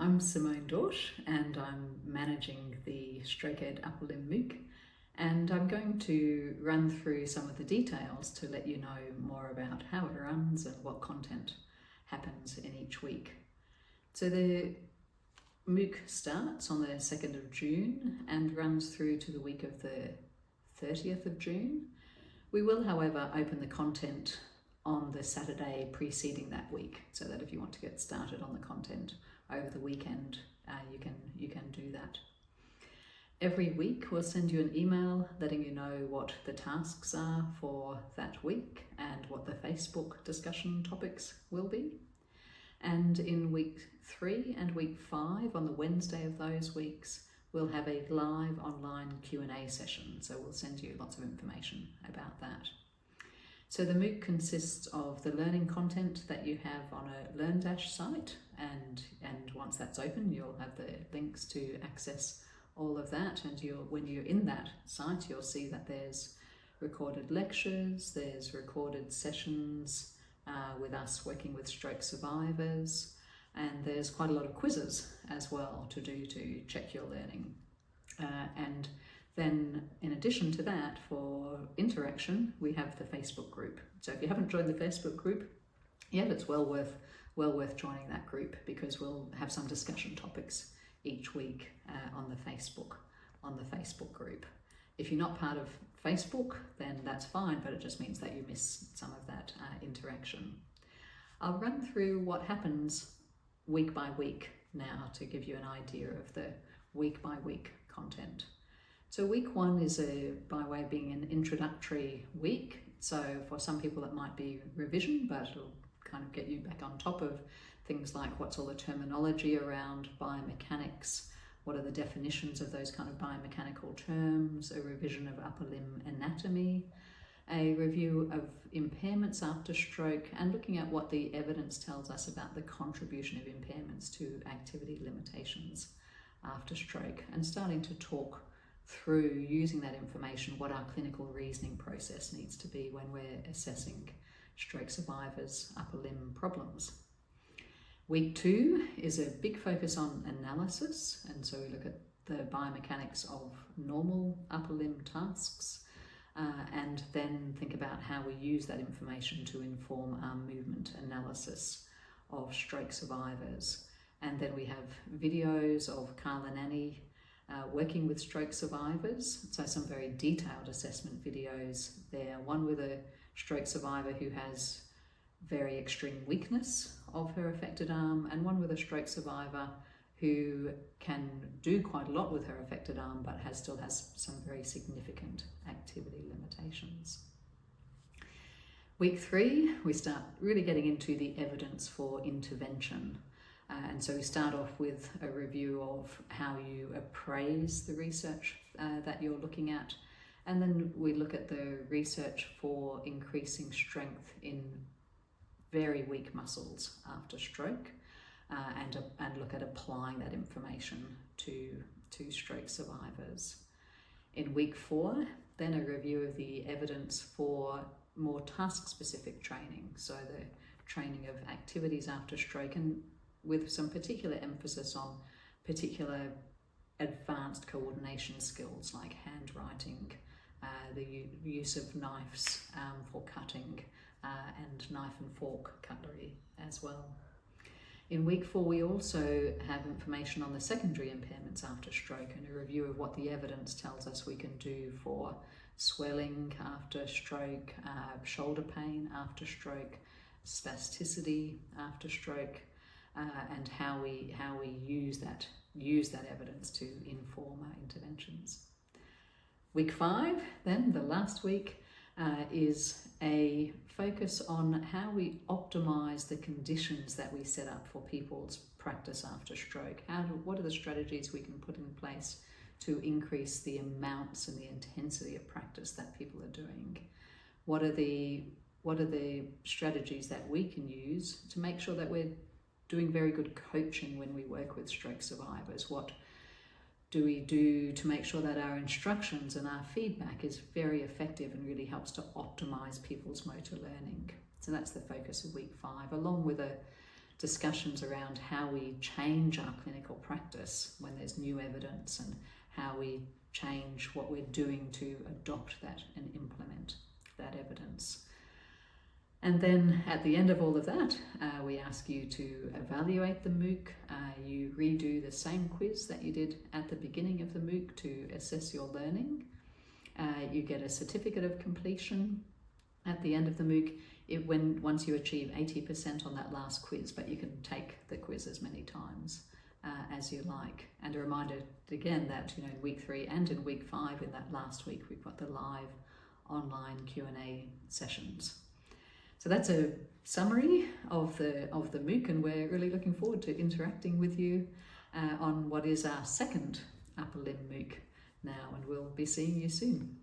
I'm Simone Dorsch and I'm managing the StrokeEd Upper Limb MOOC, and I'm going to run through some of the details to let you know more about how it runs and what content happens in each week. So the MOOC starts on the 2nd of June and runs through to the week of the 30th of June. We will, however, open the content on the Saturday preceding that week, so that if you want to get started on the content over the weekend, you can do that. Every week we'll send you an email letting you know what the tasks are for that week and what the Facebook discussion topics will be. And in week 3 and week 5, on the Wednesday of those weeks, we'll have a live online Q&A session, so we'll send you lots of information about that. So the MOOC consists of the learning content that you have on a LearnDash site, and once that's open, you'll have the links to access all of that. And when you're in that site, you'll see that there's recorded lectures, there's recorded sessions with us working with stroke survivors, and there's quite a lot of quizzes as well to do to check your learning. And then in addition to that, for interaction, we have the Facebook group. So if you haven't joined the Facebook group yet, it's well worth joining that group, because we'll have some discussion topics each week on the Facebook group. If you're not part of Facebook, then that's fine, but it just means that you miss some of that interaction. I'll run through what happens week by week now to give you an idea of the week by week content. So week 1 is by way of being an introductory week. So for some people it might be revision, but it'll kind of get you back on top of things like what's all the terminology around biomechanics, what are the definitions of those kind of biomechanical terms, a revision of upper limb anatomy, a review of impairments after stroke, and looking at what the evidence tells us about the contribution of impairments to activity limitations after stroke, and starting to talk through, using that information, what our clinical reasoning process needs to be when we're assessing stroke survivors' upper limb problems. Week 2 is a big focus on analysis, and so we look at the biomechanics of normal upper limb tasks, and then think about how we use that information to inform our movement analysis of stroke survivors. And then we have videos of Carl and Annie working with stroke survivors, so some very detailed assessment videos there. One with a stroke survivor who has very extreme weakness of her affected arm, and one with a stroke survivor who can do quite a lot with her affected arm but still has some very significant activity limitations. Week 3, we start really getting into the evidence for intervention. And so we start off with a review of how you appraise the research that you're looking at, and then we look at the research for increasing strength in very weak muscles after stroke, and look at applying that information to stroke survivors. In week 4, then a review of the evidence for more task-specific training, so the training of activities after stroke, and with some particular emphasis on particular advanced coordination skills like handwriting, the use of knives for cutting, and knife and fork cutlery as well. In week 4, we also have information on the secondary impairments after stroke, and a review of what the evidence tells us we can do for swelling after stroke, shoulder pain after stroke, spasticity after stroke, and how we use that evidence to inform our interventions. Week 5, then, the last week, is a focus on how we optimize the conditions that we set up for people's practice after stroke. What are the strategies we can put in place to increase the amounts and the intensity of practice that people are doing? What are the strategies that we can use to make sure that we're doing very good coaching when we work with stroke survivors? What do we do to make sure that our instructions and our feedback is very effective and really helps to optimize people's motor learning? So that's the focus of week 5, along with a discussions around how we change our clinical practice when there's new evidence, and how we change what we're doing to adopt that and implement that evidence. And then at the end of all of that, we ask you to evaluate the MOOC. You redo the same quiz that you did at the beginning of the MOOC to assess your learning. You get a certificate of completion at the end of the MOOC once you achieve 80% on that last quiz, but you can take the quiz as many times as you like. And a reminder again that in week 3 and in week 5, in that last week, we've got the live online Q&A sessions. So that's a summary of the MOOC, and we're really looking forward to interacting with you on what is our second upper limb MOOC now, and we'll be seeing you soon.